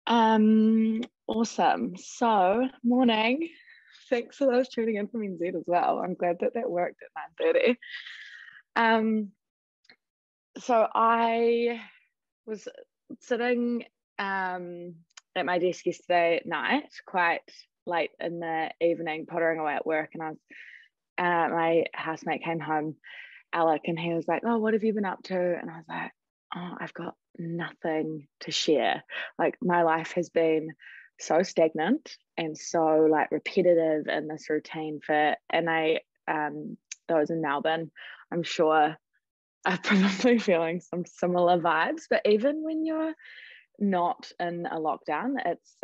Awesome. So, morning. Thanks for those tuning in from NZ as well. I'm glad that that worked at 9:30. So I was sitting at my desk yesterday night, quite late in the evening, pottering away at work, and I was my housemate came home, Alec, and he was like, "Oh, what have you been up to?" And I was like, "Oh, I've got nothing to share. Like, my life has been so stagnant and so like repetitive in this routine those in Melbourne, I'm sure are probably feeling some similar vibes. But even when you're not in a lockdown, it's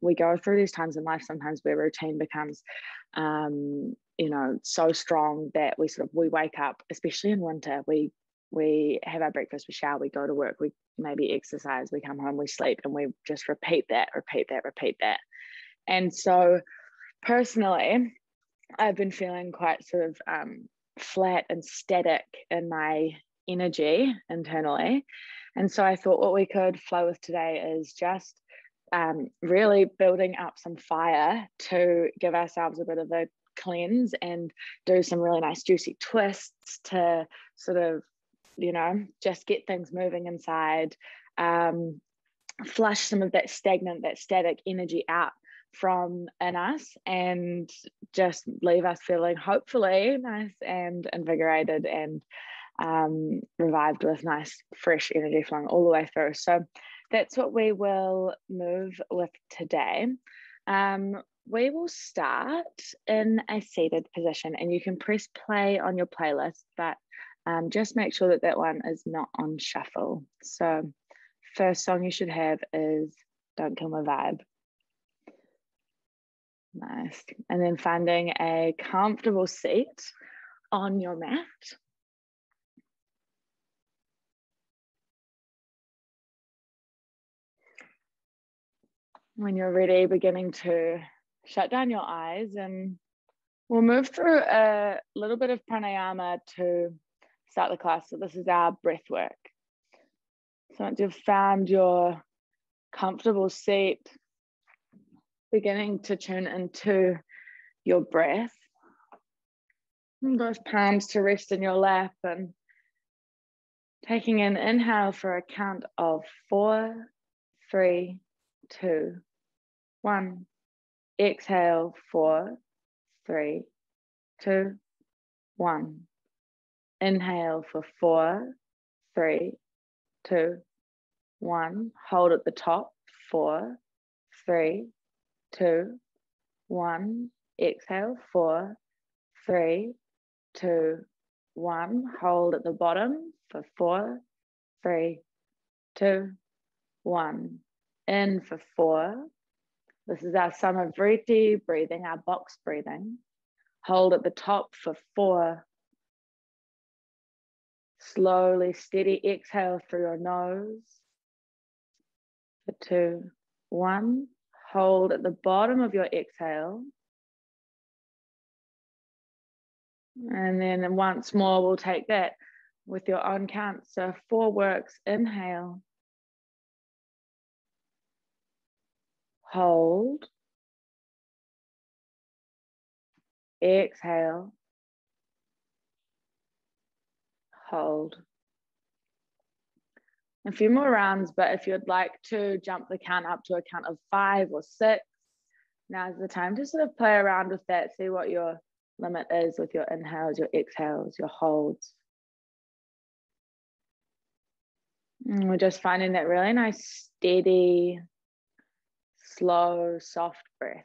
we go through these times in life sometimes where routine becomes so strong that we wake up, especially in winter, we have our breakfast, we shower, we go to work, we maybe exercise, we come home, we sleep, and we just repeat that. And so personally, I've been feeling quite sort of flat and static in my energy internally. And so I thought what we could flow with today is just really building up some fire to give ourselves a bit of a cleanse and do some really nice juicy twists to sort of, just get things moving inside, flush some of that static energy out from in us, and just leave us feeling hopefully nice and invigorated and revived with nice fresh energy flowing all the way through. So that's what we will move with today. We will start in a seated position, and you can press play on your playlist, but just make sure that that one is not on shuffle. So first song you should have is Don't Kill My Vibe. Nice. And then finding a comfortable seat on your mat. When you're ready, beginning to shut down your eyes, and we'll move through a little bit of pranayama to start the class. So this is our breath work. So once you've found your comfortable seat, beginning to tune into your breath. And those palms to rest in your lap, and taking an inhale for a count of 4, 3, 2, 1. Exhale, 4, 3, 2, 1. Inhale for 4, 3, 2, 1. Hold at the top, 4, 3, 2, 1. Exhale, 4, 3, 2, 1. Hold at the bottom for 4, 3, 2, 1. In for 4. This is our Samavriti breathing, our box breathing. Hold at the top for 4. Slowly, steady exhale through your nose for 2, 1. Hold at the bottom of your exhale. And then once more, we'll take that with your own count. So 4 works. Inhale. Hold. Exhale. Hold. A few more rounds, but if you'd like to jump the count up to a count of 5 or 6, now's the time to sort of play around with that, see what your limit is with your inhales, your exhales, your holds. And we're just finding that really nice, steady, slow, soft breath.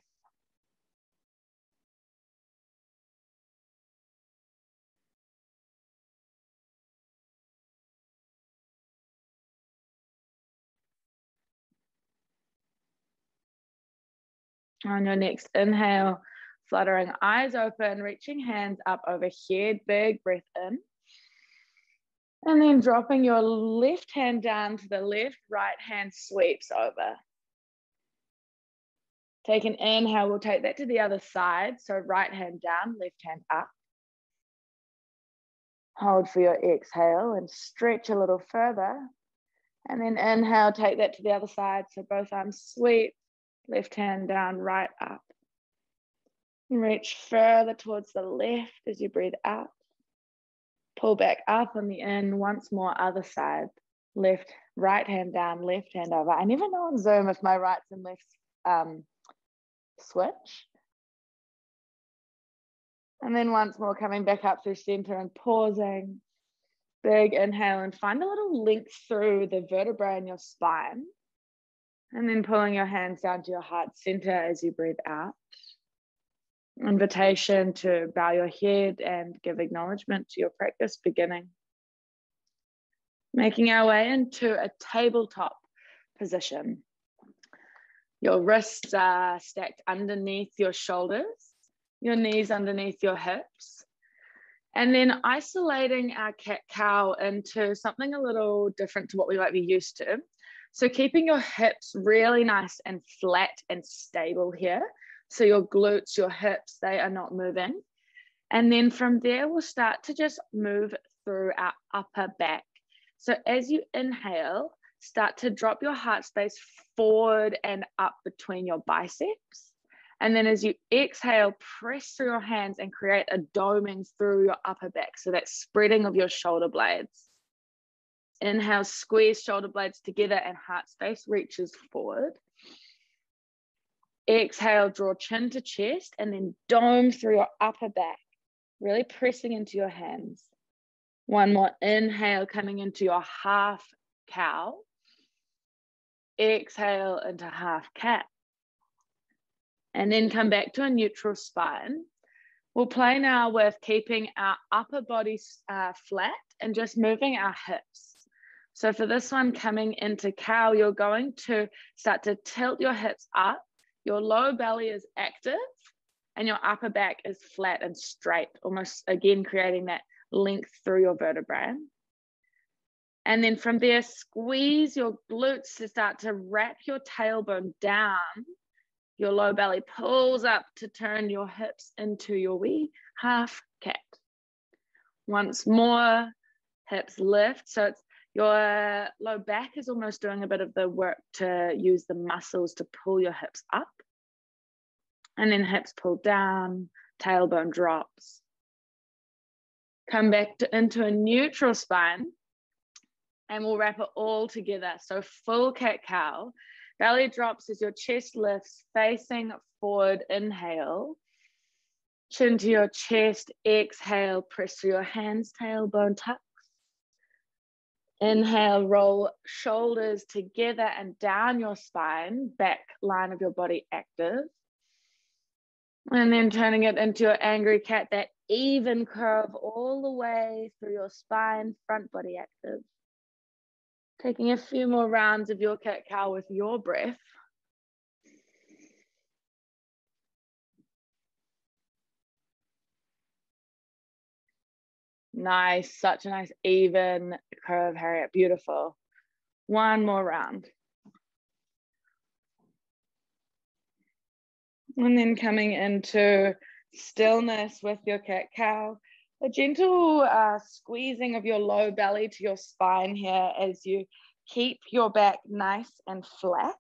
On your next inhale, fluttering eyes open, reaching hands up overhead, big breath in. And then dropping your left hand down to the left, right hand sweeps over. Take an inhale, we'll take that to the other side. So right hand down, left hand up. Hold for your exhale and stretch a little further. And then inhale, take that to the other side. So both arms sweep, left hand down, right up. And reach further towards the left as you breathe out. Pull back up on the in, once more, other side. Left, right hand down, left hand over. I never know on Zoom if my rights and lefts switch. And then once more, coming back up through center and pausing. Big inhale and find a little length through the vertebrae in your spine. And then pulling your hands down to your heart center as you breathe out. Invitation to bow your head and give acknowledgement to your practice beginning. Making our way into a tabletop position. Your wrists are stacked underneath your shoulders, your knees underneath your hips. And then isolating our cat-cow into something a little different to what we might be used to. So keeping your hips really nice and flat and stable here. So your glutes, your hips, they are not moving. And then from there, we'll start to just move through our upper back. So as you inhale, start to drop your heart space forward and up between your biceps. And then as you exhale, press through your hands and create a doming through your upper back. So that spreading of your shoulder blades. Inhale, squeeze shoulder blades together and heart space reaches forward. Exhale, draw chin to chest and then dome through your upper back, really pressing into your hands. One more inhale, coming into your half cow. Exhale into half cat. And then come back to a neutral spine. We'll play now with keeping our upper body flat and just moving our hips. So for this one, coming into cow, you're going to start to tilt your hips up. Your low belly is active and your upper back is flat and straight, almost again creating that length through your vertebrae. And then from there, squeeze your glutes to start to wrap your tailbone down. Your low belly pulls up to turn your hips into your wee half cat. Once more, hips lift. So it's your low back is almost doing a bit of the work to use the muscles to pull your hips up. And then hips pull down, tailbone drops. Come back into a neutral spine and we'll wrap it all together. So full cat-cow. Belly drops as your chest lifts, facing forward, inhale. Chin to your chest, exhale, press through your hands, tailbone tucks. Inhale, roll shoulders together and down your spine, back line of your body active. And then turning it into your angry cat, that even curve all the way through your spine, front body active. Taking a few more rounds of your cat-cow with your breath. Nice, such a nice even curve, Harriet, beautiful. One more round. And then coming into stillness with your cat-cow. A gentle squeezing of your low belly to your spine here as you keep your back nice and flat.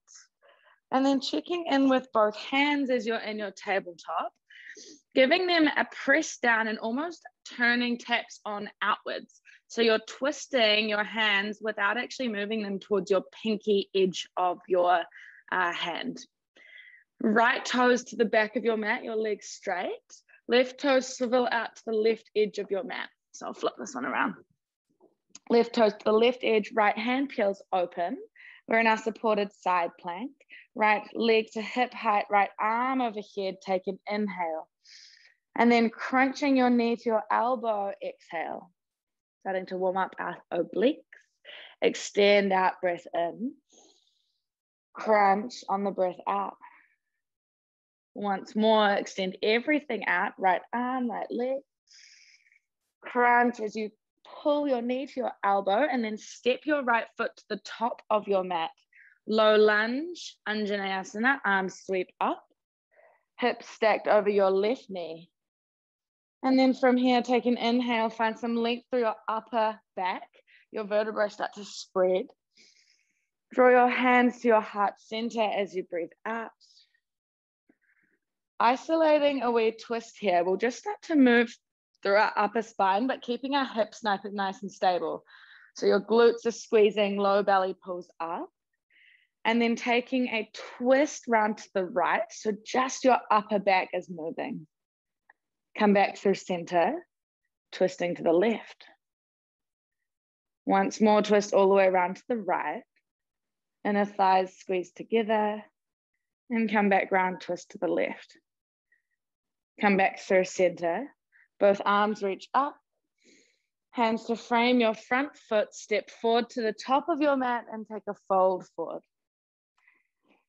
And then checking in with both hands as you're in your tabletop, giving them a press down and almost turning taps on outwards. So you're twisting your hands without actually moving them towards your pinky edge of your hand. Right toes to the back of your mat, your legs straight. Left toes swivel out to the left edge of your mat. So I'll flip this one around. Left toes to the left edge, right hand peels open. We're in our supported side plank. Right leg to hip height, right arm overhead, take an inhale. And then crunching your knee to your elbow, exhale. Starting to warm up our obliques. Extend out, breath in. Crunch on the breath out. Once more, extend everything out, right arm, right leg. Crunch as you pull your knee to your elbow and then step your right foot to the top of your mat. Low lunge, Untitled, arms sweep up. Hips stacked over your left knee. And then from here, take an inhale, find some length through your upper back. Your vertebrae start to spread. Draw your hands to your heart center as you breathe out. Isolating a wee twist here, we'll just start to move through our upper spine, but keeping our hips nice and stable. So your glutes are squeezing, low belly pulls up. And then taking a twist round to the right. So just your upper back is moving. Come back through center, twisting to the left. Once more, twist all the way around to the right. Inner thighs squeeze together. And come back round, twist to the left. Come back through center. Both arms reach up. Hands to frame your front foot. Step forward to the top of your mat and take a fold forward.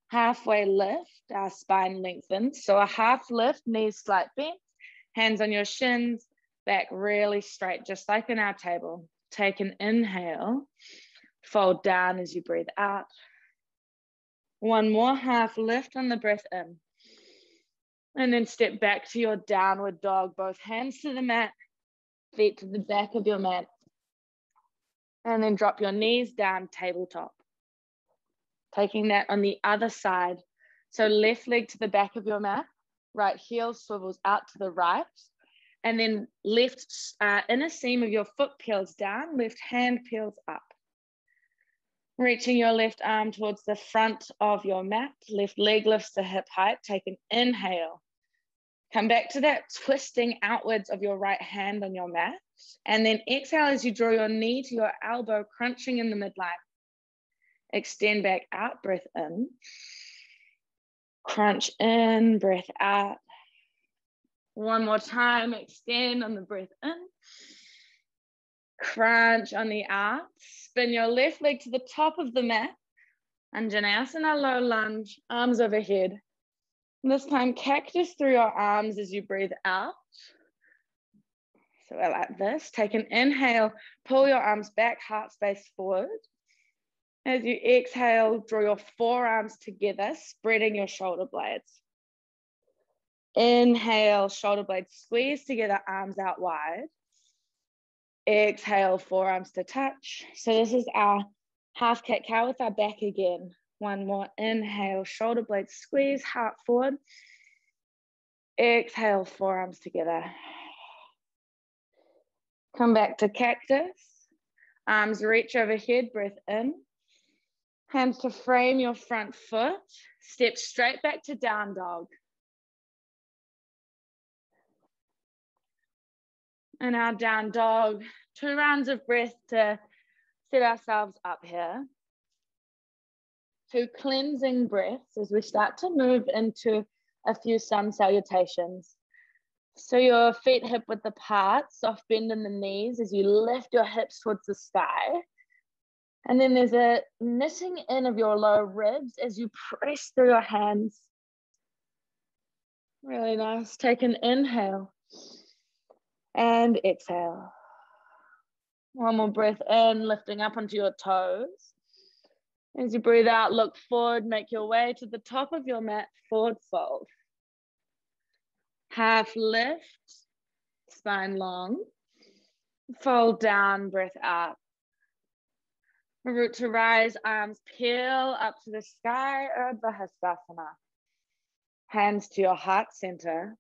Halfway lift, our spine lengthens. So a half lift, knees slight bend, hands on your shins, back really straight, just like in our table. Take an inhale, fold down as you breathe out. One more half lift on the breath in. And then step back to your downward dog, both hands to the mat, feet to the back of your mat. And then drop your knees down, tabletop. Taking that on the other side. So left leg to the back of your mat, right heel swivels out to the right, and then left inner seam of your foot peels down, left hand peels up. Reaching your left arm towards the front of your mat, left leg lifts to hip height. Take an inhale. Come back to that twisting outwards of your right hand on your mat, and then exhale as you draw your knee to your elbow, crunching in the midline. Extend back out, breath in. Crunch in, breath out. One more time, extend on the breath in. Crunch on the out. Spin your left leg to the top of the mat. Uttanasana, low lunge, arms overhead. This time, cactus through your arms as you breathe out. So like this. Take an inhale, pull your arms back, heart space forward. As you exhale, draw your forearms together, spreading your shoulder blades. Inhale, shoulder blades squeeze together, arms out wide. Exhale, forearms to touch. So this is our half cat cow with our back again. One more inhale, shoulder blades squeeze, heart forward. Exhale, forearms together. Come back to cactus. Arms reach overhead, breath in. Hands to frame your front foot. Step straight back to down dog. And our down dog, 2 rounds of breath to set ourselves up here. 2 cleansing breaths as we start to move into a few sun salutations. So your feet hip width apart, soft bend in the knees as you lift your hips towards the sky. And then there's a knitting in of your lower ribs as you press through your hands. Really nice. Take an inhale and exhale. One more breath in, lifting up onto your toes. As you breathe out, look forward, make your way to the top of your mat, forward fold. Half lift, spine long. Fold down, breath out. Root to rise, arms peel up to the sky, Urdhva Hastasana. Hands to your heart center.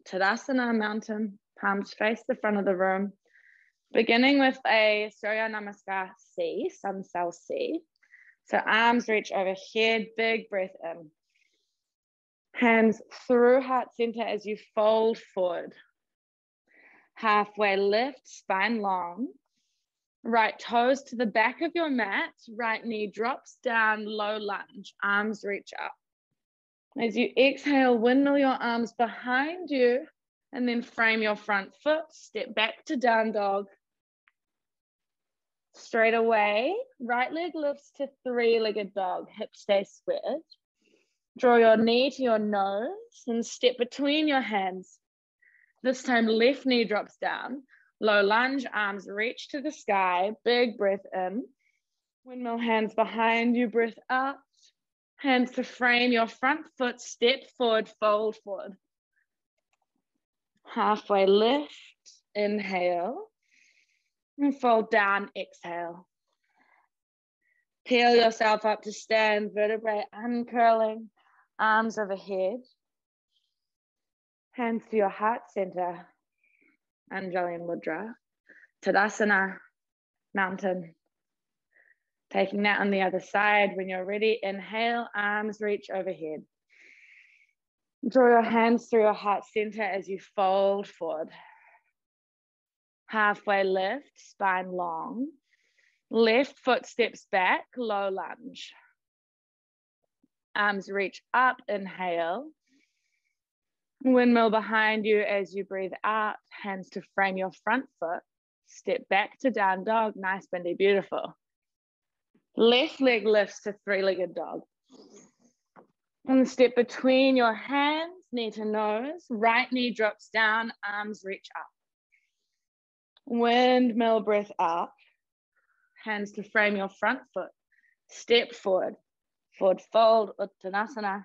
Tadasana, mountain, palms face the front of the room. Beginning with a Surya Namaskar C, sun cell C. So arms reach overhead, big breath in. Hands through heart center as you fold forward. Halfway lift, spine long. Right toes to the back of your mat, right knee drops down, low lunge, arms reach up. As you exhale, windmill your arms behind you and then frame your front foot, step back to down dog. Straight away, right leg lifts to 3-legged dog, hips stay squared. Draw your knee to your nose and step between your hands. This time, left knee drops down. Low lunge, arms reach to the sky, big breath in. Windmill hands behind you, breath out. Hands to frame your front foot, step forward, fold forward. Halfway lift, inhale. And fold down, exhale. Peel yourself up to stand, vertebrae uncurling, arms overhead. Hands to your heart center, Anjali Mudra. Tadasana, mountain. Taking that on the other side. When you're ready, inhale, arms reach overhead. Draw your hands through your heart center as you fold forward. Halfway lift, spine long. Left foot steps back, low lunge. Arms reach up, inhale. Windmill behind you as you breathe out. Hands to frame your front foot. Step back to down dog, nice bendy, beautiful. Left leg lifts to three-legged dog. And step between your hands, knee to nose. Right knee drops down, arms reach up. Windmill breath up. Hands to frame your front foot. Step forward. Forward fold, Uttanasana.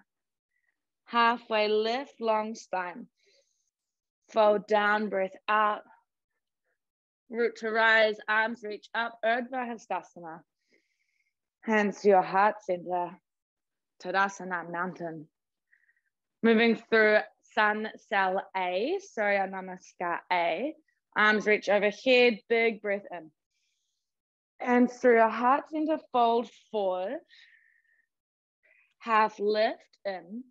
Halfway lift, long spine. Fold down, breath out. Root to rise, arms reach up, Urdhva Hastasana. Hands to your heart center, Tadasana, mountain. Moving through Sun Cell A, Surya Namaskar A. Arms reach overhead, big breath in. Hands through your heart center, fold forward. Half lift in.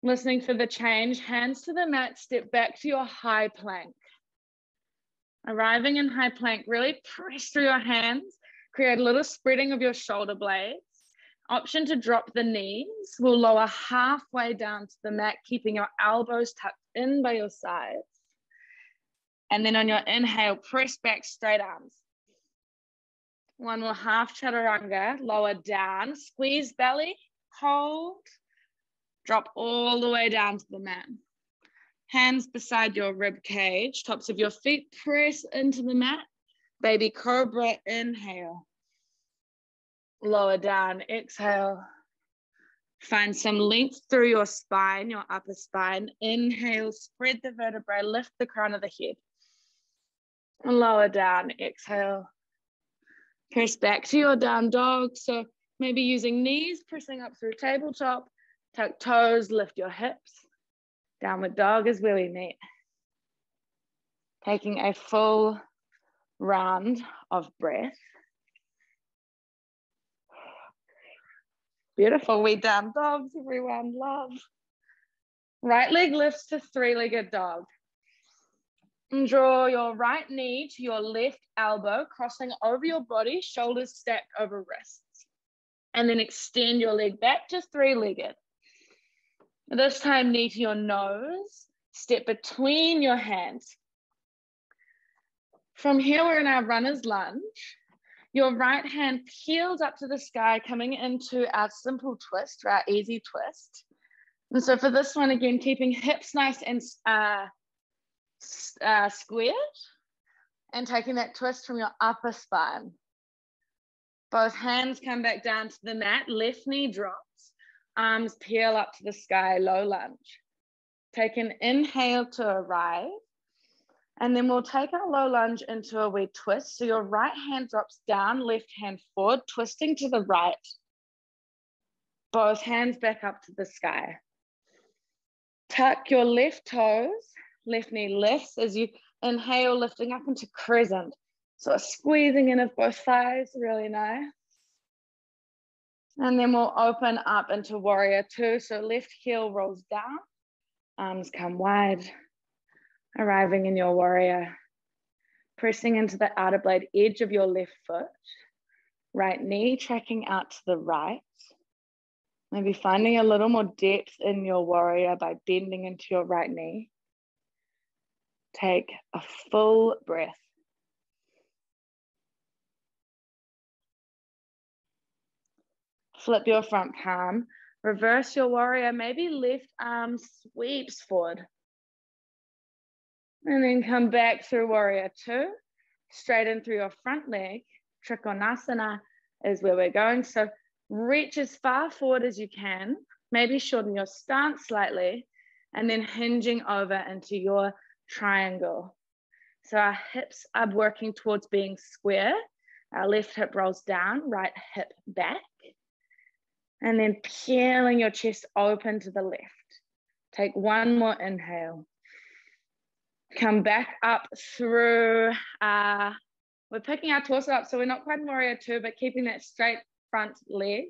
Listening for the change, hands to the mat, step back to your high plank. Arriving in high plank, really press through your hands, create a little spreading of your shoulder blades. Option to drop the knees. We'll lower halfway down to the mat, keeping your elbows tucked in by your sides. And then on your inhale, press back, straight arms. One more half chaturanga, lower down, squeeze belly, hold, drop all the way down to the mat. Hands beside your rib cage, tops of your feet, press into the mat. Baby cobra, inhale. Lower down, exhale. Find some length through your spine, your upper spine. Inhale, spread the vertebrae, lift the crown of the head. And lower down, exhale. Press back to your down dog. So maybe using knees, pressing up through tabletop. Tuck toes, lift your hips. Downward dog is where we meet. Taking a full round of breath. Beautiful, we down dogs, everyone, love. Right leg lifts to three-legged dog. And draw your right knee to your left elbow, crossing over your body, shoulders stacked over wrists. And then extend your leg back to three-legged. This time, knee to your nose, step between your hands. From here, we're in our runner's lunge. Your right hand peels up to the sky, coming into our simple twist, or our easy twist. And so for this one, again, keeping hips nice and squared, and taking that twist from your upper spine. Both hands come back down to the mat, left knee drops, arms peel up to the sky, low lunge. Take an inhale to arrive. And then we'll take our low lunge into a wee twist. So your right hand drops down, left hand forward, twisting to the right. Both hands back up to the sky. Tuck your left toes, left knee lifts as you inhale, lifting up into crescent. So a squeezing in of both thighs, really nice. And then we'll open up into warrior two. So left heel rolls down, arms come wide. Arriving in your warrior, pressing into the outer blade edge of your left foot, right knee tracking out to the right. Maybe finding a little more depth in your warrior by bending into your right knee. Take a full breath. Flip your front palm, reverse your warrior, maybe left arm sweeps forward. And then come back through warrior two, straighten through your front leg. Trikonasana is where we're going. So reach as far forward as you can, maybe shorten your stance slightly, and then hinging over into your triangle. So our hips are working towards being square, Our left hip rolls down, right hip back. And then peeling your chest open to the left. Take one more inhale. Come back up through, we're picking our torso up, so we're not quite in warrior two, but keeping that straight front leg.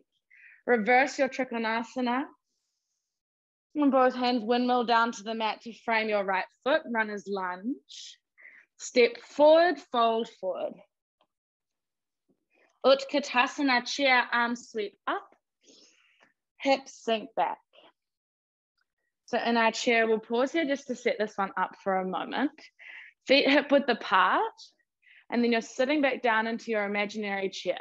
Reverse your Trikonasana. And both hands windmill down to the mat to frame your right foot, runner's lunge. Step forward, fold forward. Uttanasana, chair, arms sweep up. Hips sink back. So in our chair, we'll pause here just to set this one up for a moment. Feet hip width apart, and then you're sitting back down into your imaginary chair.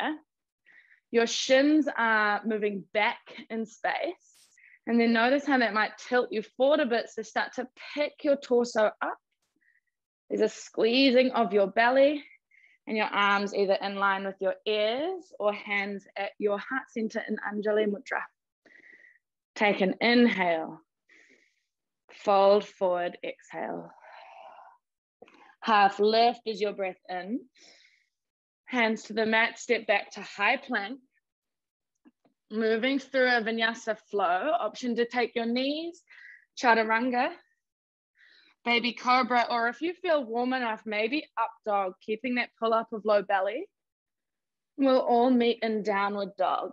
Your shins are moving back in space, and then notice how that might tilt you forward a bit, so start to pick your torso up. There's a squeezing of your belly, and your arms either in line with your ears or hands at your heart center in Anjali Mudra. Take an inhale. Fold forward, exhale. Half lift as your breath in. Hands to the mat, step back to high plank. Moving through a Vinyasa Flow. Option to take your knees, chaturanga, baby cobra, or if you feel warm enough, maybe up dog, keeping that pull up of low belly. We'll all meet in downward dog.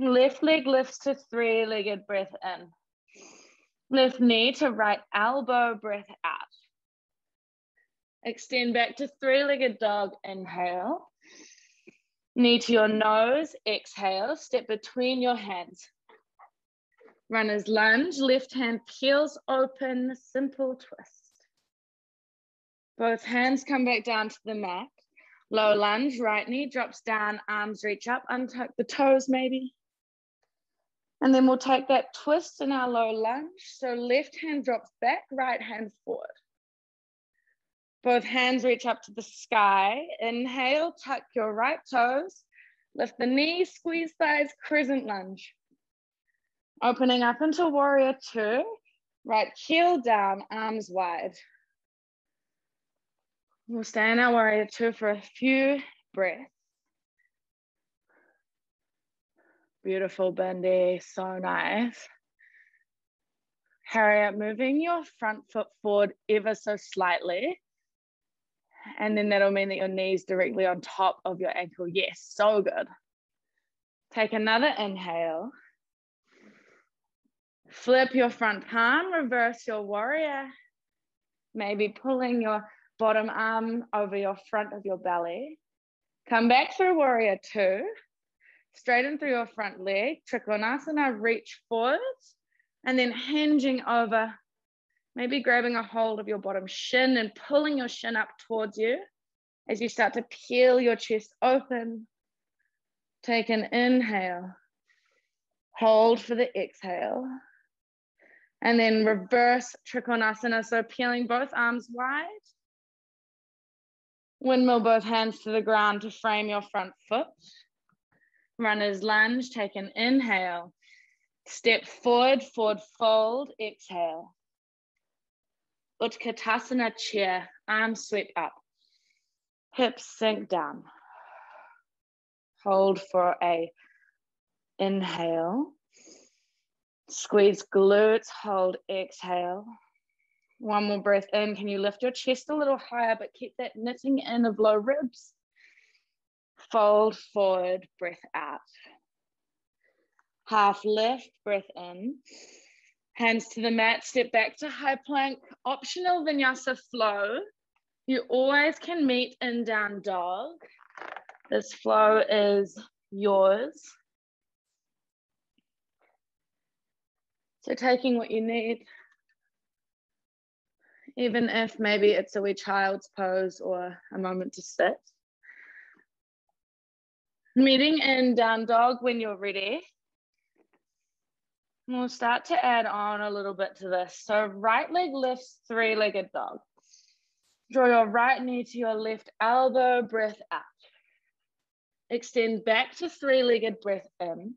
Left leg lifts to three-legged breath in. Left knee to right elbow, breath out. Extend back to three-legged dog, inhale. Knee to your nose, exhale. Step between your hands. Runner's lunge, left hand peels open, simple twist. Both hands come back down to the mat. Low lunge, right knee drops down, arms reach up, untuck the toes maybe. And then we'll take that twist in our low lunge. So left hand drops back, right hand forward. Both hands reach up to the sky. Inhale, tuck your right toes. Lift the knees, squeeze thighs, crescent lunge. Opening up into warrior two. Right heel down, arms wide. We'll stay in our warrior two for a few breaths. Beautiful, Bindi, so nice. Harriet, moving your front foot forward ever so slightly. And then that'll mean that your knee's directly on top of your ankle. Yes, so good. Take another inhale. Flip your front palm, reverse your warrior. Maybe pulling your bottom arm over your front of your belly. Come back through warrior two. Straighten through your front leg, Trikonasana, reach forward, and then hinging over, maybe grabbing a hold of your bottom shin and pulling your shin up towards you as you start to peel your chest open. Take an inhale, hold for the exhale, and then reverse Trikonasana, so peeling both arms wide. Windmill both hands to the ground to frame your front foot. Runner's lunge, take an inhale. Step forward, forward fold, exhale. Uttanasana, chair, arms sweep up. Hips sink down. Hold for a inhale. Squeeze glutes, hold, exhale. One more breath in. Can you lift your chest a little higher, but keep that knitting in of low ribs? Fold forward, breath out. Half lift, breath in. Hands to the mat, step back to high plank. Optional Vinyasa Flow. You always can meet in down dog. This flow is yours. So taking what you need, even if maybe it's a wee child's pose or a moment to sit. Meeting in down dog when you're ready. We'll start to add on a little bit to this. So right leg lifts, three-legged dog. Draw your right knee to your left elbow, breath out. Extend back to three-legged, breath in.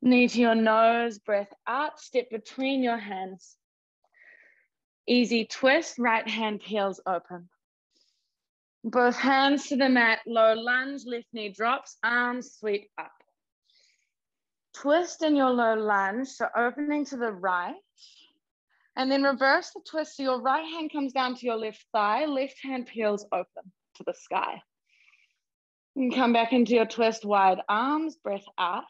Knee to your nose, breath out. Step between your hands. Easy twist, right hand peels open. Both hands to the mat, low lunge, left knee drops, arms sweep up. Twist in your low lunge, so opening to the right. And then reverse the twist, so your right hand comes down to your left thigh, left hand peels open to the sky. And come back into your twist, wide arms, breath out.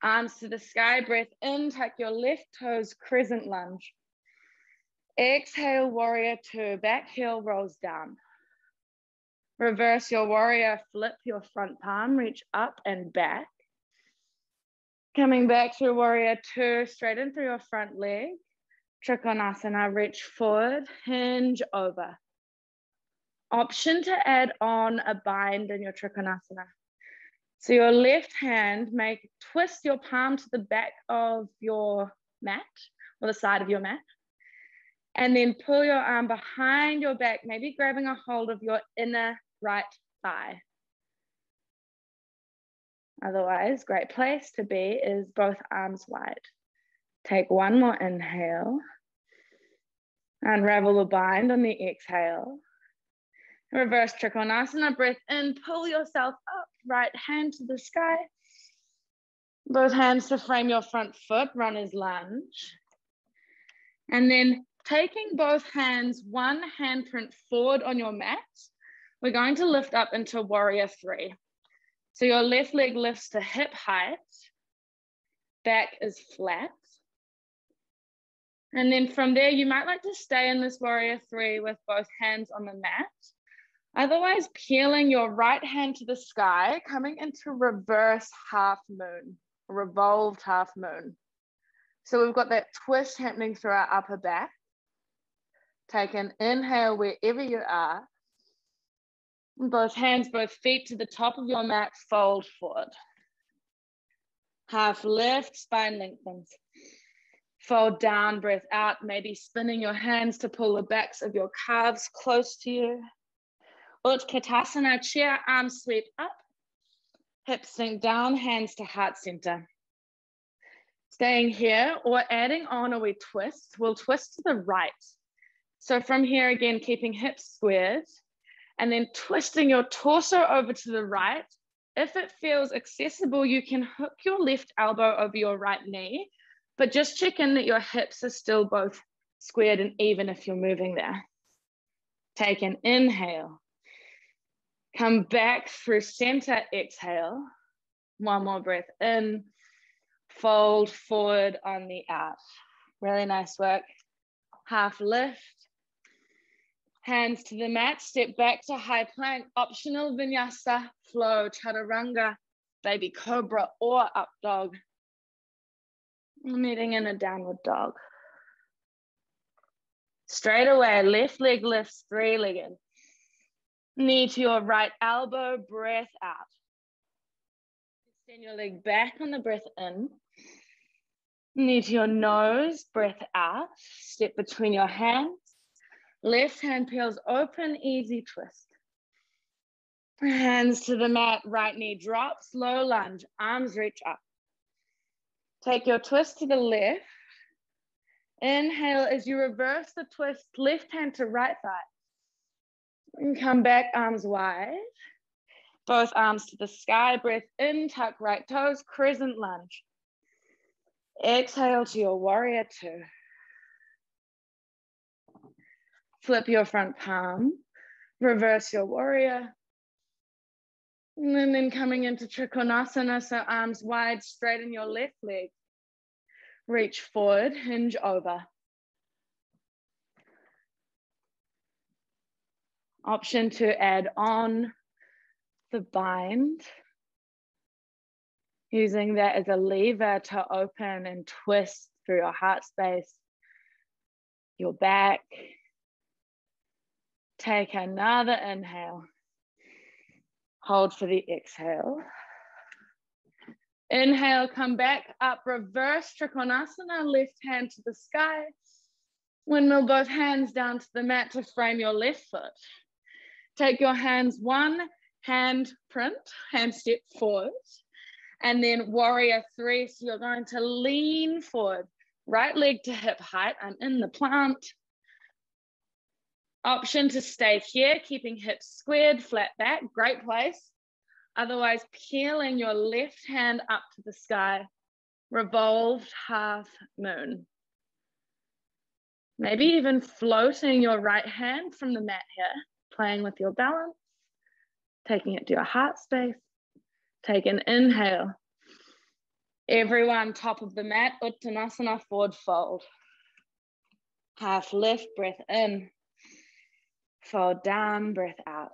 Arms to the sky, breath in, tuck your left toes, crescent lunge. Exhale, warrior two, back heel rolls down. Reverse your warrior, flip your front palm, reach up and back. Coming back through warrior two, straighten through your front leg. Trikonasana, reach forward, hinge over. Option to add on a bind in your Trikonasana. So your left hand, twist your palm to the back of your mat, or the side of your mat. And then pull your arm behind your back, maybe grabbing a hold of your inner right thigh. Otherwise, great place to be is both arms wide. Take one more inhale. Unravel the bind on the exhale. Reverse Trikonasana, breath in, pull yourself up, right hand to the sky. Both hands to frame your front foot, runner's lunge. And then taking both hands, one handprint forward on your mat, we're going to lift up into warrior three. So your left leg lifts to hip height, back is flat. And then from there, you might like to stay in this warrior three with both hands on the mat. Otherwise, peeling your right hand to the sky, coming into reverse half moon, revolved half moon. So we've got that twist happening through our upper back. Take an inhale wherever you are. Both hands, both feet to the top of your mat, fold forward. Half lift, spine lengthens. Fold down, breath out, maybe spinning your hands to pull the backs of your calves close to you. Uttanasana, chair, arms sweep up. Hips sink down, hands to heart center. Staying here or adding on a we twist, we'll twist to the right. So from here again, keeping hips squared and then twisting your torso over to the right. If it feels accessible, you can hook your left elbow over your right knee, but just check in that your hips are still both squared and even if you're moving there. Take an inhale. Come back through center, exhale. One more breath in. Fold forward on the out. Really nice work. Half lift. Hands to the mat, step back to high plank, optional Vinyasa Flow, Chaturanga, baby cobra or up dog. Meeting in a downward dog. Straight away, left leg lifts, three-legged. Knee to your right elbow, breath out. Extend your leg back on the breath in. Knee to your nose, breath out. Step between your hands. Left hand peels open, easy twist. Hands to the mat, right knee drops, low lunge, arms reach up. Take your twist to the left. Inhale as you reverse the twist, left hand to right thigh. And come back, arms wide. Both arms to the sky, breath in, tuck right toes, crescent lunge. Exhale to your warrior two. Flip your front palm, reverse your warrior. And then coming into Trikonasana, so arms wide, straighten your left leg. Reach forward, hinge over. Option to add on the bind. Using that as a lever to open and twist through your heart space, your back. Take another inhale. Hold for the exhale. Inhale, come back up, reverse Trikonasana, left hand to the sky. Windmill both hands down to the mat to frame your left foot. Take your hands, one hand print, hand step forward. And then warrior three, so you're going to lean forward. Right leg to hip height, I'm in the plant. Option to stay here, keeping hips squared, flat back, great place. Otherwise, peeling your left hand up to the sky, revolved half moon. Maybe even floating your right hand from the mat here, playing with your balance, taking it to your heart space. Take an inhale. Everyone, top of the mat, Uttanasana, forward fold. Half lift, breath in. Fold down, breath out.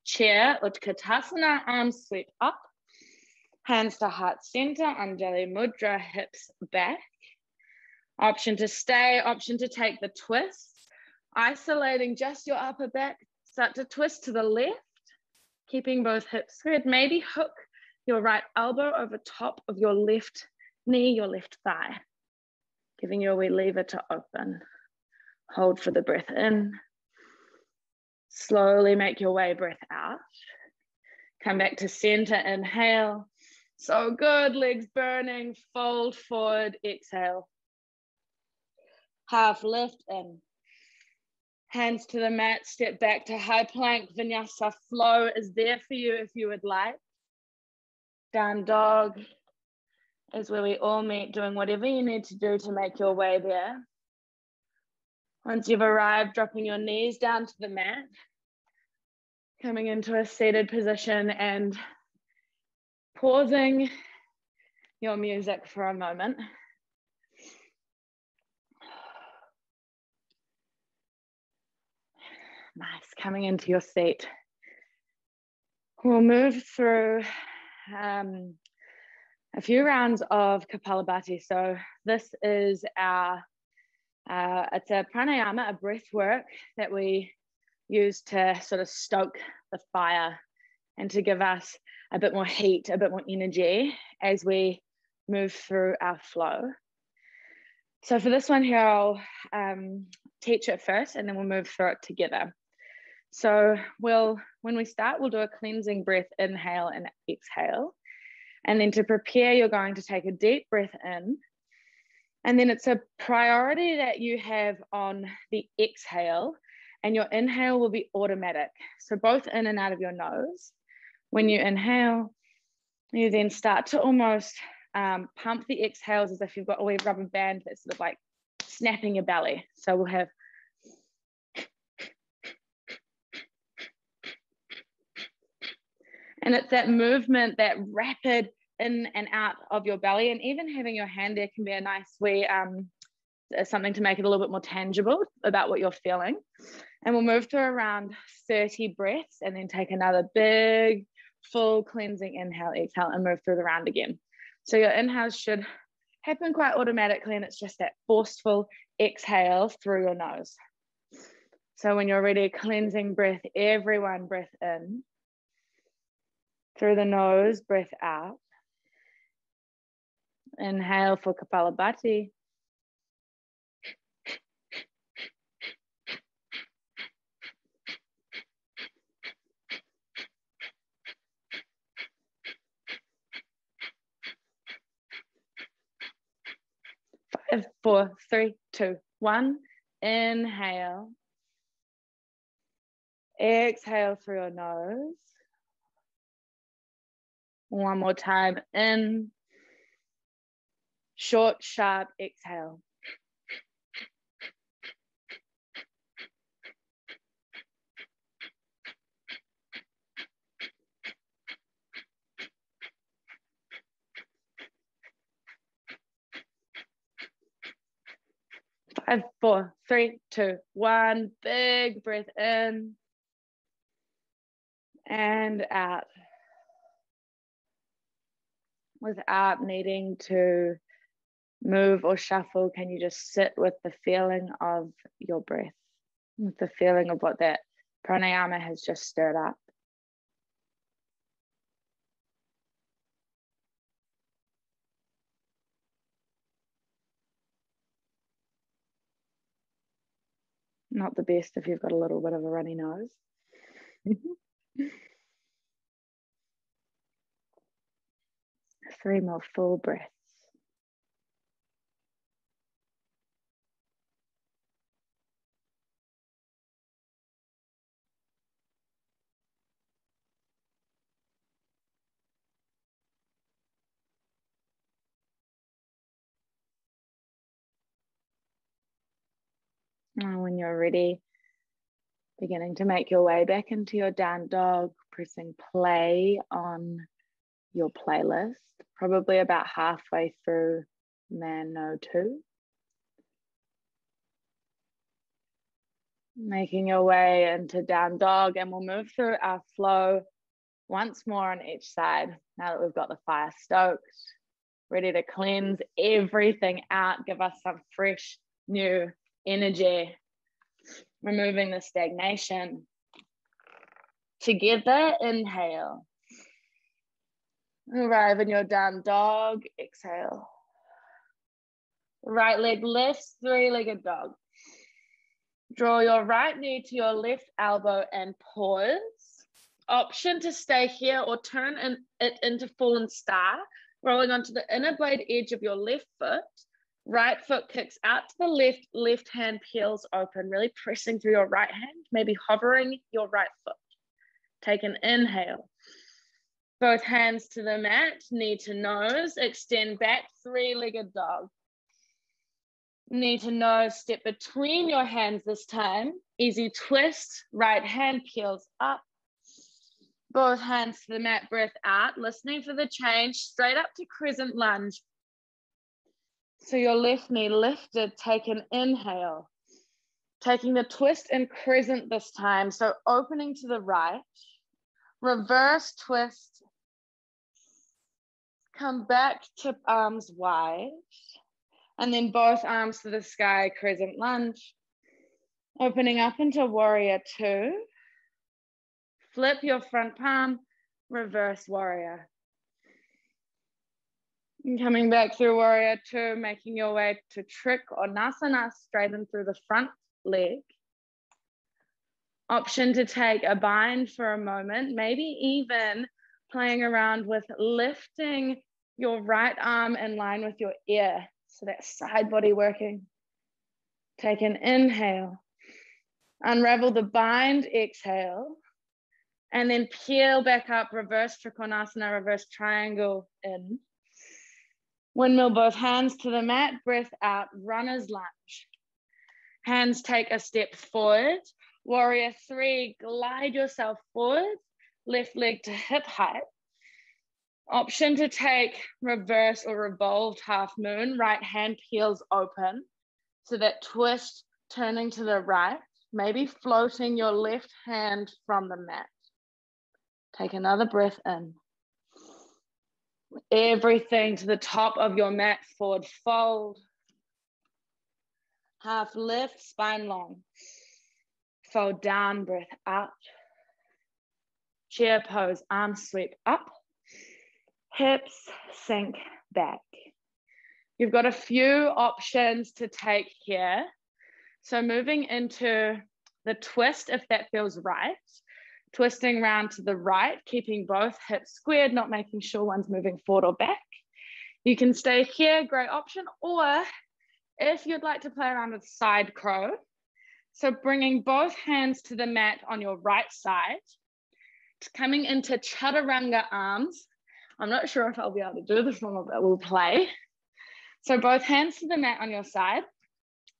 Chair, Utkatasana, arms sweep up. Hands to heart center, Anjali Mudra, hips back. Option to stay, option to take the twist. Isolating just your upper back. Start to twist to the left, keeping both hips squared. Maybe hook your right elbow over top of your left knee, your left thigh, giving you a wee lever to open. Hold for the breath in. Slowly make your way, breath out. Come back to center, inhale. So good, legs burning, fold forward, exhale. Half lift in. Hands to the mat, step back to high plank. Vinyasa Flow is there for you if you would like. Down dog is where we all meet, doing whatever you need to do to make your way there. Once you've arrived, dropping your knees down to the mat, coming into a seated position and pausing your music for a moment. Nice, coming into your seat. We'll move through a few rounds of Kapalabhati. So this is our, it's a pranayama, a breath work that we use to sort of stoke the fire and to give us a bit more heat, a bit more energy as we move through our flow. So for this one here, I'll teach it first and then we'll move through it together. So when we start, we'll do a cleansing breath, inhale and exhale. And then to prepare, you're going to take a deep breath in. And then it's a priority that you have on the exhale, and your inhale will be automatic. So both in and out of your nose. When you inhale, you then start to almost pump the exhales as if you've got a wee rubber band that's sort of like snapping your belly. So we'll have and it's that movement, that rapid in and out of your belly, and even having your hand there can be a nice way, something to make it a little bit more tangible about what you're feeling. And we'll move to around 30 breaths and then take another big, full cleansing inhale, exhale, and move through the round again. So your inhales should happen quite automatically, and it's just that forceful exhale through your nose. So when you're ready, cleansing breath, everyone breath in. Through the nose, breath out. Inhale for Kapalabhati. Five, four, three, two, one. Inhale. Exhale through your nose. One more time, in. Short, sharp exhale. Five, four, three, two, one. Big breath in and out. Without needing to move or shuffle, can you just sit with the feeling of your breath, with the feeling of what that pranayama has just stirred up? Not the best if you've got a little bit of a runny nose. 3 more full breaths. And when you're ready, beginning to make your way back into your down dog, pressing play on your playlist, probably about halfway through Man No 2. Making your way into down dog, and we'll move through our flow once more on each side. Now that we've got the fire stoked, ready to cleanse everything out, give us some fresh new energy, removing the stagnation. Together, inhale. Arrive in your down dog, exhale. Right leg lifts, three-legged dog. Draw your right knee to your left elbow and pause. Option to stay here or turn it into fallen star, rolling onto the inner blade edge of your left foot. Right foot kicks out to the left, left hand peels open, really pressing through your right hand, maybe hovering your right foot. Take an inhale. Both hands to the mat, knee to nose, extend back, three-legged dog. Knee to nose, step between your hands this time. Easy twist, right hand peels up. Both hands to the mat, breath out, listening for the change, straight up to crescent lunge. So your left knee lifted, take an inhale. Taking the twist and crescent this time, so opening to the right. Reverse twist. Come back to arms wide. And then both arms to the sky, crescent lunge. Opening up into warrior 2. Flip your front palm, reverse warrior. And coming back through warrior 2, making your way to Trikonasana, straighten through the front leg. Option to take a bind for a moment, maybe even playing around with lifting your right arm in line with your ear. So that side body working. Take an inhale. Unravel the bind, exhale. And then peel back up, reverse Trikonasana, reverse triangle in. Windmill both hands to the mat, breath out, runner's lunge. Hands take a step forward. Warrior 3, glide yourself forward. Left leg to hip height. Option to take reverse or revolved half moon. Right hand peels open. So that twist turning to the right, maybe floating your left hand from the mat. Take another breath in. Everything to the top of your mat, forward fold. Half lift, spine long. Fold down, breath out. Chair pose, arms sweep up. Hips sink back. You've got a few options to take here. So moving into the twist, if that feels right. Twisting round to the right, keeping both hips squared, not making sure one's moving forward or back. You can stay here, great option. Or if you'd like to play around with side crow, so bringing both hands to the mat on your right side, coming into chaturanga arms. I'm not sure if I'll be able to do this one, but we'll play. So both hands to the mat on your side,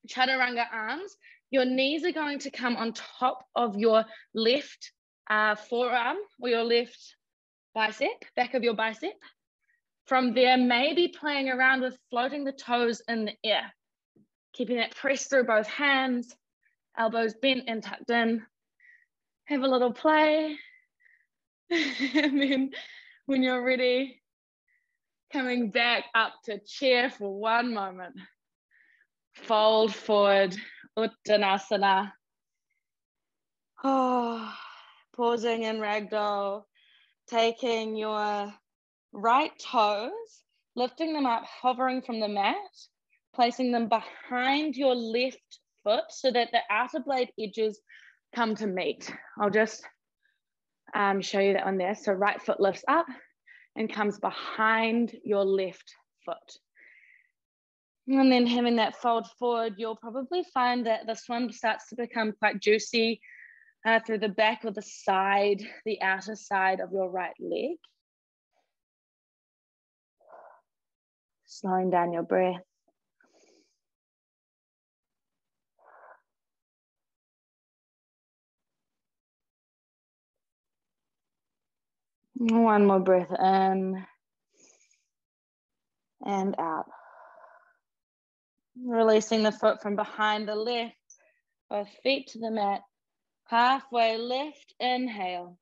chaturanga arms. Your knees are going to come on top of your left forearm or your left bicep, back of your bicep. From there, maybe playing around with floating the toes in the air, keeping that press through both hands, elbows bent and tucked in. Have a little play. And then when you're ready, coming back up to chair for one moment. Fold forward, Uttanasana. Oh, pausing in ragdoll, taking your right toes, lifting them up, hovering from the mat, placing them behind your left foot so that the outer blade edges come to meet. I'll just show you that one there. So right foot lifts up and comes behind your left foot. And then having that fold forward, you'll probably find that this one starts to become quite juicy through the back or the side, the outer side of your right leg. Slowing down your breath. One more breath in and out. Releasing the foot from behind the left, both feet to the mat. Halfway lift, inhale.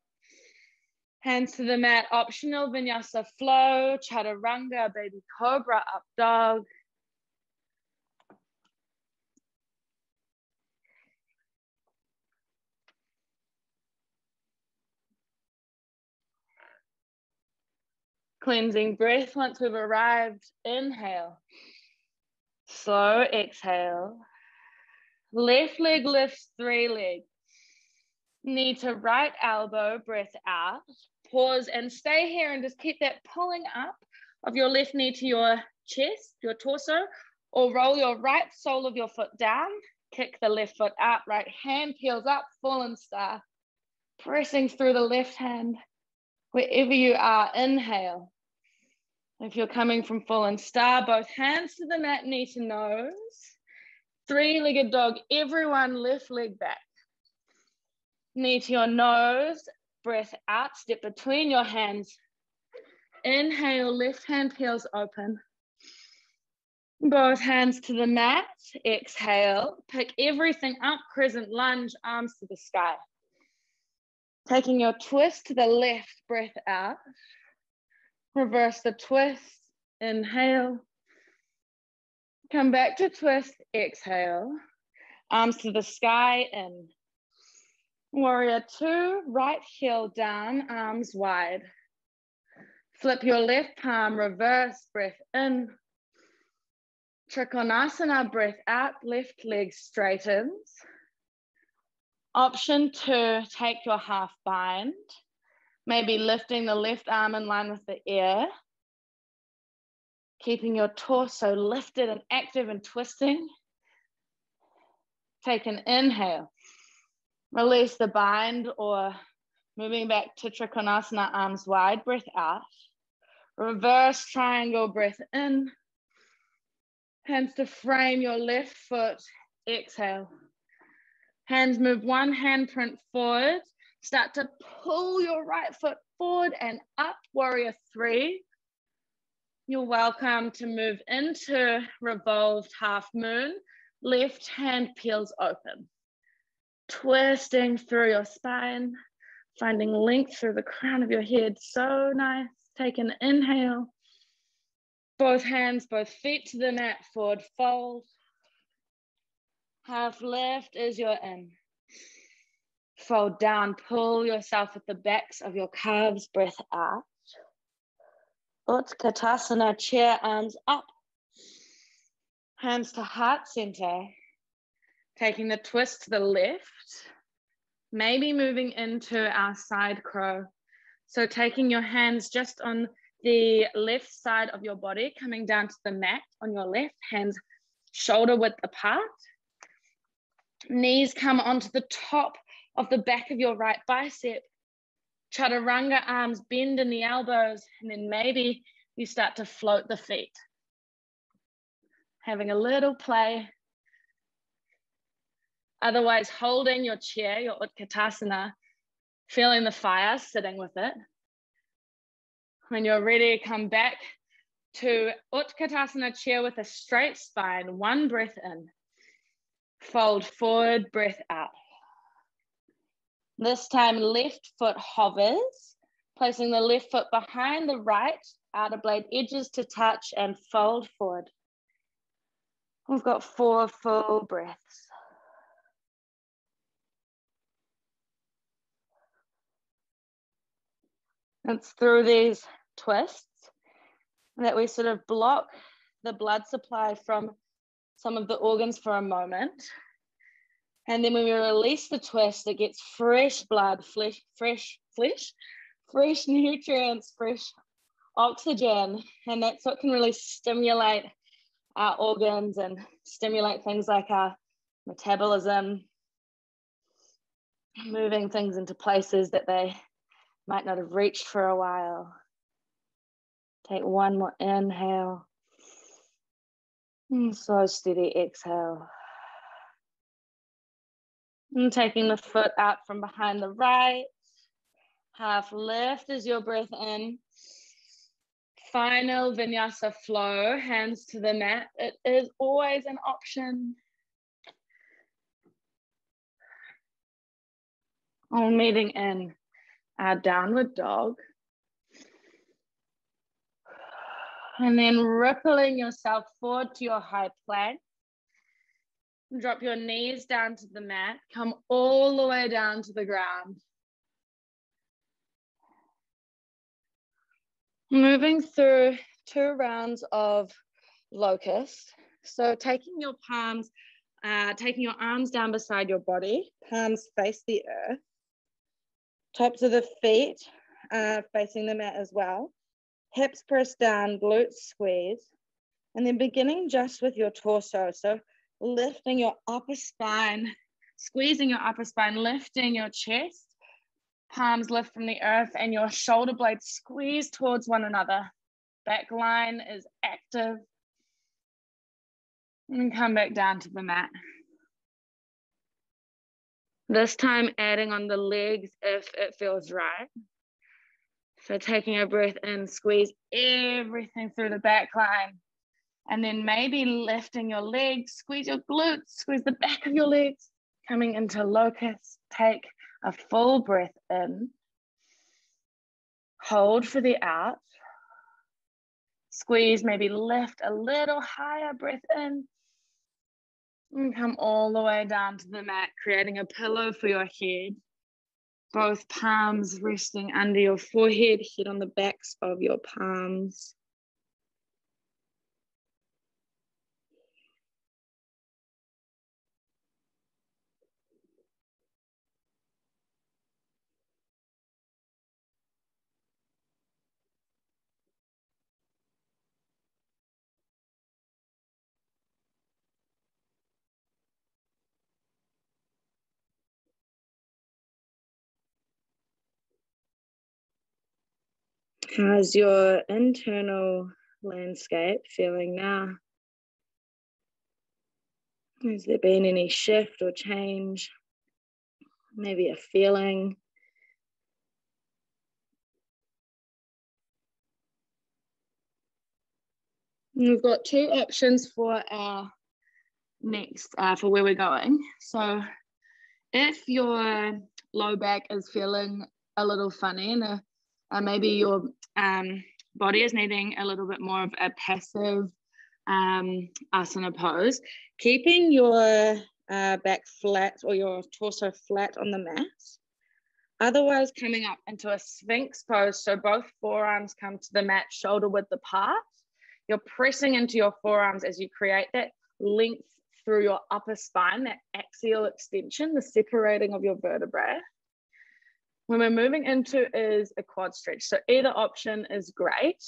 Hands to the mat, optional Vinyasa Flow, Chaturanga, Baby Cobra, Up Dog. Cleansing breath once we've arrived. Inhale. Slow exhale. Left leg lifts, 3 leg. Knee to right elbow, breath out. Pause and stay here and just keep that pulling up of your left knee to your chest, your torso, or roll your right sole of your foot down. Kick the left foot out, right hand peels up, fallen star. Pressing through the left hand. Wherever you are, inhale. If you're coming from fallen star, both hands to the mat, knee to nose. 3-legged dog, everyone left leg back. Knee to your nose, breath out, step between your hands. Inhale, left hand peels open. Both hands to the mat, exhale. Pick everything up, crescent lunge, arms to the sky. Taking your twist to the left, breath out. Reverse the twist, inhale. Come back to twist, exhale. Arms to the sky, in. Warrior 2, right heel down, arms wide. Flip your left palm, reverse, breath in. Trikonasana, breath out, left leg straightens. Option 2, take your half bind. Maybe lifting the left arm in line with the air. Keeping your torso lifted and active and twisting. Take an inhale. Release the bind or moving back to Trikonasana, arms wide, breath out. Reverse triangle, breath in. Hands to frame your left foot, exhale. Hands move one handprint forward. Start to pull your right foot forward and up, warrior 3. You're welcome to move into revolved half moon. Left hand peels open. Twisting through your spine, finding length through the crown of your head. So nice. Take an inhale. Both hands, both feet to the mat, forward fold. Half lift is your in. Fold down, pull yourself at the backs of your calves, breath out. Uttanasana, chair, arms up. Hands to heart center. Taking the twist to the left. Maybe moving into our side crow. So taking your hands just on the left side of your body, coming down to the mat on your left, hands shoulder width apart. Knees come onto the top of the back of your right bicep. Chaturanga, arms bend in the elbows, and then maybe you start to float the feet. Having a little play. Otherwise, holding your chair, your Uttanasana, feeling the fire, sitting with it. When you're ready, come back to Uttanasana chair with a straight spine. One breath in. Fold forward, breath out. This time, left foot hovers, placing the left foot behind the right, outer blade edges to touch, and fold forward. We've got 4 full breaths. It's through these twists that we sort of block the blood supply from some of the organs for a moment. And then when we release the twist, it gets fresh blood, fresh nutrients, fresh oxygen. And that's what can really stimulate our organs and stimulate things like our metabolism, moving things into places that they might not have reached for a while. Take one more inhale. And slow, steady exhale. And taking the foot out from behind the right. Half lift as your breath in. Final Vinyasa Flow, hands to the mat. It is always an option. All meeting in our downward dog. And then rippling yourself forward to your high plank. Drop your knees down to the mat. Come all the way down to the ground. Moving through 2 rounds of locust. So taking your palms, taking your arms down beside your body, palms face the earth. Tops of the feet facing the mat as well. Hips press down, glutes squeeze. And then beginning just with your torso. So lifting your upper spine, squeezing your upper spine, lifting your chest. Palms lift from the earth and your shoulder blades squeeze towards one another. Back line is active. And come back down to the mat. This time adding on the legs if it feels right. So taking a breath in, squeeze everything through the back line. And then maybe lifting your legs, squeeze your glutes, squeeze the back of your legs. Coming into locust, take a full breath in. Hold for the out. Squeeze, maybe lift a little higher, breath in. And come all the way down to the mat, creating a pillow for your head. Both palms resting under your forehead, head on the backs of your palms. How's your internal landscape feeling now? Has there been any shift or change? Maybe a feeling? And we've got 2 options for our next, for where we're going. So if your low back is feeling a little funny and maybe your body is needing a little bit more of a passive asana pose, keeping your back flat or your torso flat on the mat. Otherwise, coming up into a Sphinx pose, so both forearms come to the mat, shoulder width apart. You're pressing into your forearms as you create that length through your upper spine, that axial extension, the separating of your vertebrae. When we're moving into is a quad stretch. So either option is great.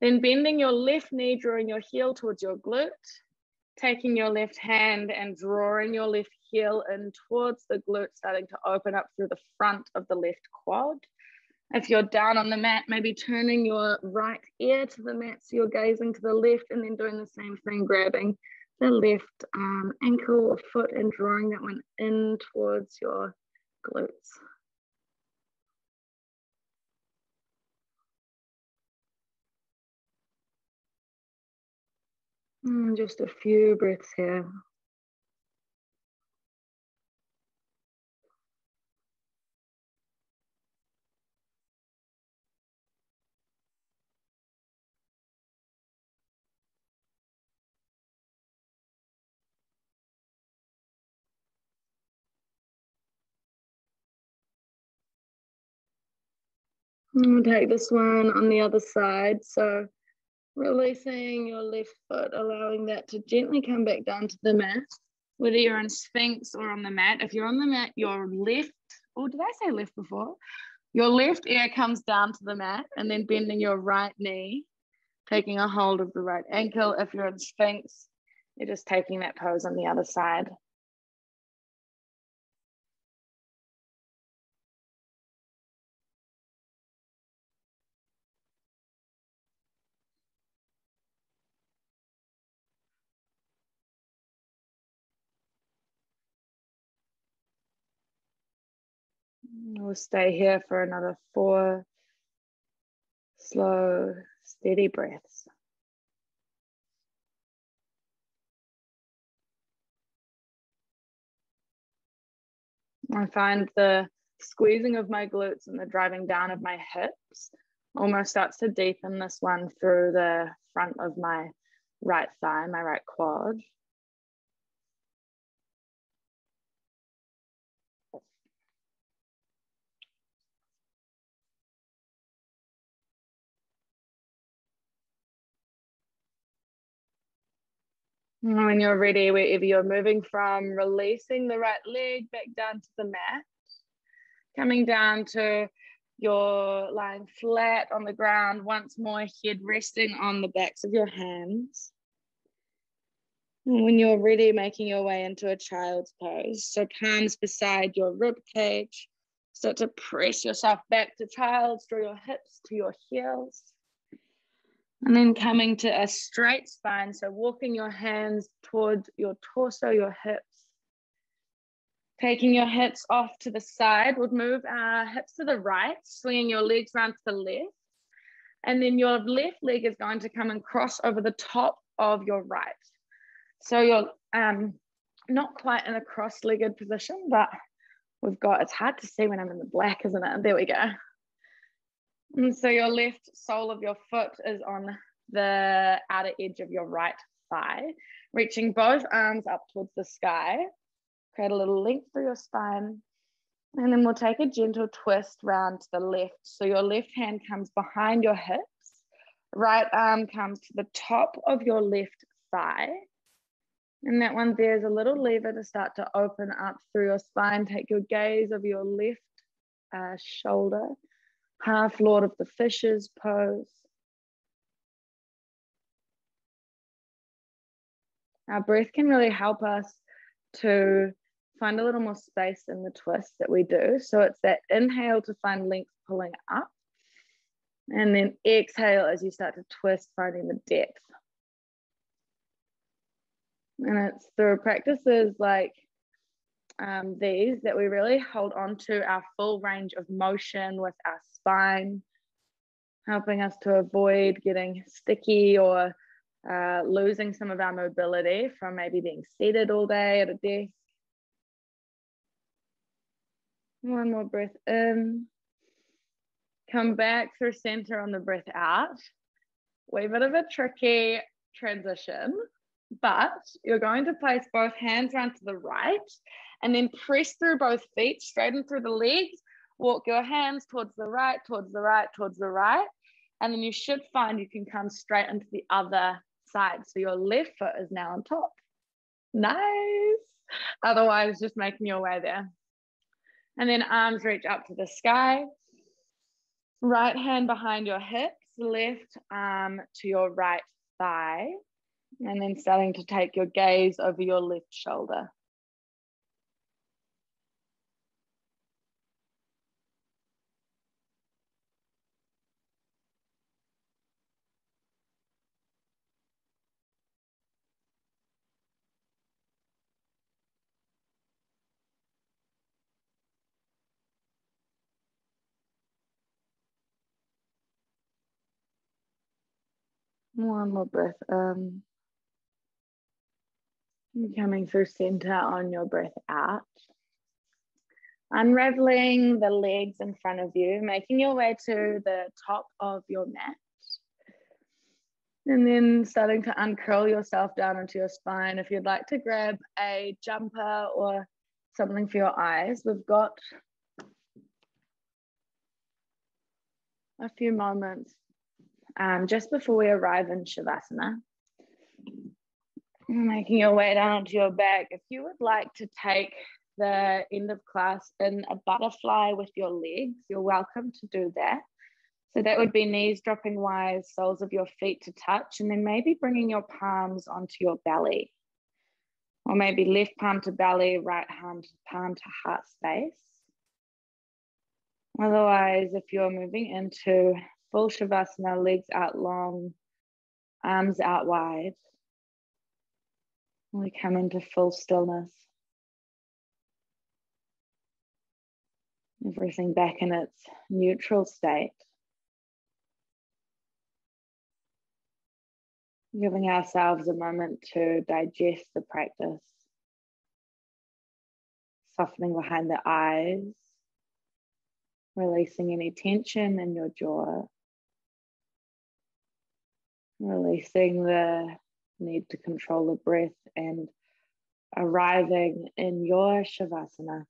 Then bending your left knee, drawing your heel towards your glute, taking your left hand and drawing your left heel in towards the glute, starting to open up through the front of the left quad. If you're down on the mat, maybe turning your right ear to the mat so you're gazing to the left, and then doing the same thing, grabbing the left ankle or foot and drawing that one in towards your glutes. Just a few breaths here. We'll take this one on the other side. So releasing your left foot, allowing that to gently come back down to the mat, whether you're in Sphinx or on the mat. If you're on the mat, your left, or did I say left before? Your left ear comes down to the mat, and then bending your right knee, taking a hold of the right ankle. If you're in Sphinx, you're just taking that pose on the other side. We'll stay here for another 4 slow, steady breaths. I find the squeezing of my glutes and the driving down of my hips almost starts to deepen this one through the front of my right thigh, my right quad. And when you're ready, wherever you're moving from, releasing the right leg back down to the mat, coming down to your lying flat on the ground, once more, head resting on the backs of your hands. And when you're ready, making your way into a child's pose. So palms beside your rib cage. Start to press yourself back to child's, draw your hips to your heels. And then coming to a straight spine. So walking your hands towards your torso, your hips. Taking your hips off to the side. We'll move our hips to the right, swinging your legs around to the left. And then your left leg is going to come and cross over the top of your right. So you're not quite in a cross-legged position, but it's hard to see when I'm in the black, isn't it? There we go. And so your left sole of your foot is on the outer edge of your right thigh, reaching both arms up towards the sky. Create a little length through your spine. And then we'll take a gentle twist round to the left. So your left hand comes behind your hips. Right arm comes to the top of your left thigh. And that one, there's a little lever to start to open up through your spine. Take your gaze over your left shoulder. Half Lord of the Fishes pose. Our breath can really help us to find a little more space in the twist that we do. So it's that inhale to find length, pulling up. And then exhale as you start to twist, finding the depth. And it's through practices like these that we really hold on to our full range of motion with our spine, helping us to avoid getting sticky or losing some of our mobility from maybe being seated all day at a desk. One more breath in. Come back through center on the breath out. Wee bit of a tricky transition, but you're going to place both hands around to the right and then press through both feet, straighten through the legs, walk your hands towards the right, towards the right, towards the right. And then you should find you can come straight into the other side. So your left foot is now on top. Nice. Otherwise, just making your way there. And then arms reach up to the sky. Right hand behind your hips, left arm to your right thigh. And then starting to take your gaze over your left shoulder. One more breath in. Coming through center on your breath out. Unraveling the legs in front of you, making your way to the top of your mat. And then starting to uncurl yourself down into your spine. If you'd like to grab a jumper or something for your eyes, we've got a few moments just before we arrive in Shavasana. Making your way down onto your back. If you would like to take the end of class in a butterfly with your legs, you're welcome to do that. So that would be knees dropping wide, soles of your feet to touch, and then maybe bringing your palms onto your belly. Or maybe left palm to belly, right palm to heart space. Otherwise, if you're moving into full Shavasana, legs out long, arms out wide, we come into full stillness. Everything back in its neutral state. Giving ourselves a moment to digest the practice. Softening behind the eyes. Releasing any tension in your jaw. Releasing the need to control the breath and arriving in your Shavasana.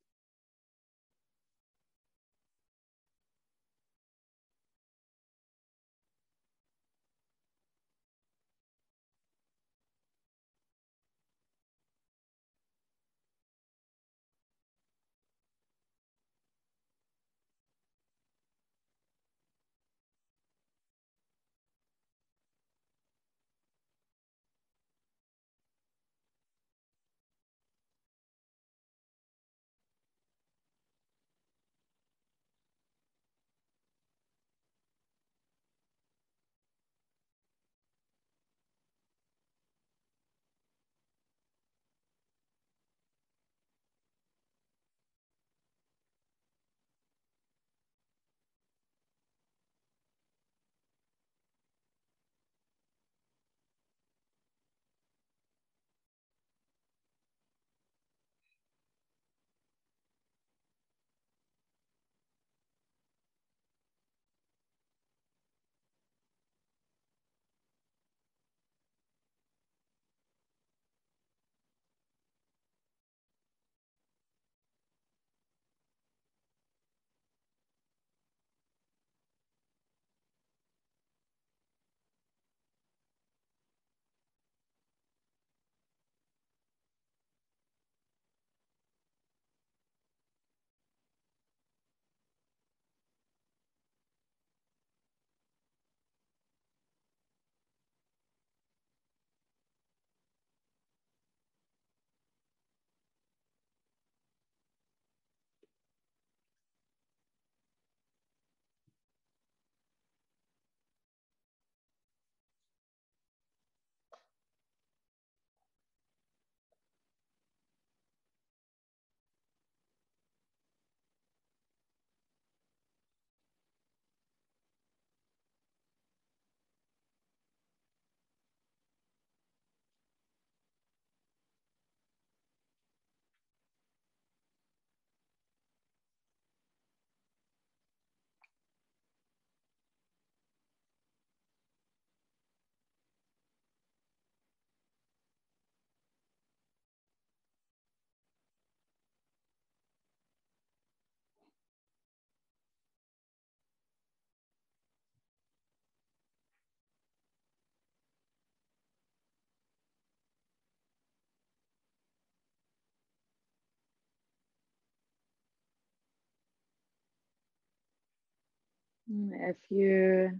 If you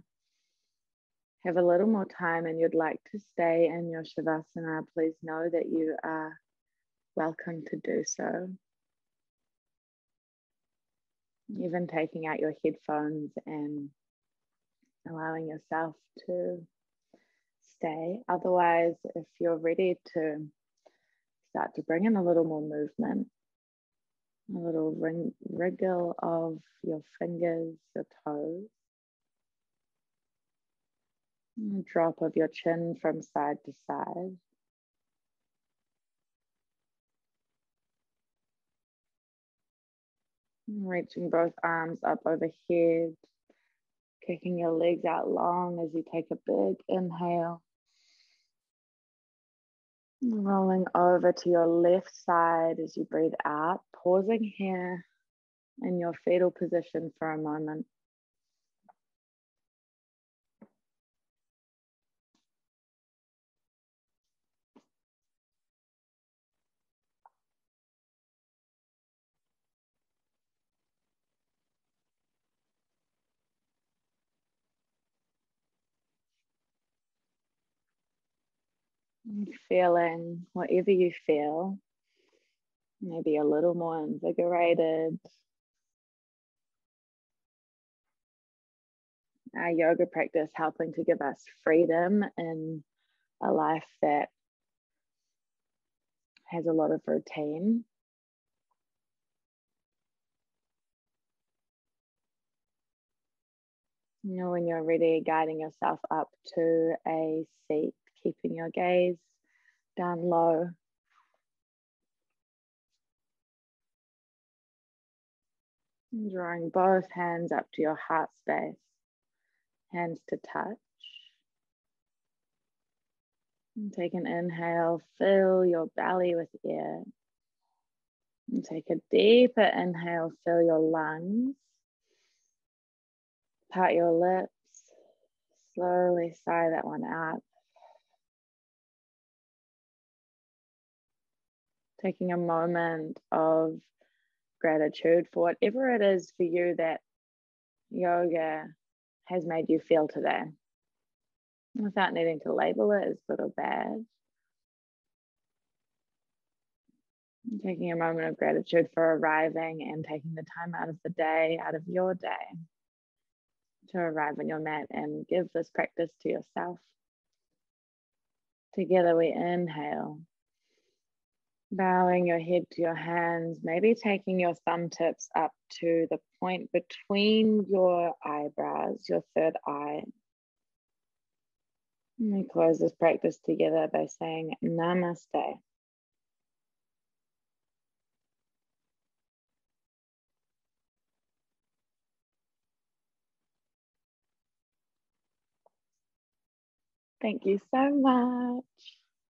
have a little more time and you'd like to stay in your Shavasana, please know that you are welcome to do so. Even taking out your headphones and allowing yourself to stay. Otherwise, if you're ready to start to bring in a little more movement, a little wriggle of your fingers, your toes, a drop of your chin from side to side. Reaching both arms up overhead, kicking your legs out long as you take a big inhale. Rolling over to your left side as you breathe out, pausing here in your fetal position for a moment. Feeling whatever you feel, maybe a little more invigorated. Our yoga practice helping to give us freedom in a life that has a lot of routine. You know, when you're ready, guiding yourself up to a seat, keeping your gaze down low. And drawing both hands up to your heart space, hands to touch. And take an inhale, fill your belly with air. And take a deeper inhale, fill your lungs. Part your lips. Slowly sigh that one out. Taking a moment of gratitude for whatever it is for you that yoga has made you feel today, without needing to label it as good or bad. Taking a moment of gratitude for arriving and taking the time out of the day, out of your day, to arrive on your mat and give this practice to yourself. Together we inhale, bowing your head to your hands, maybe taking your thumb tips up to the point between your eyebrows, your third eye. And we close this practice together by saying Namaste. Thank you so much.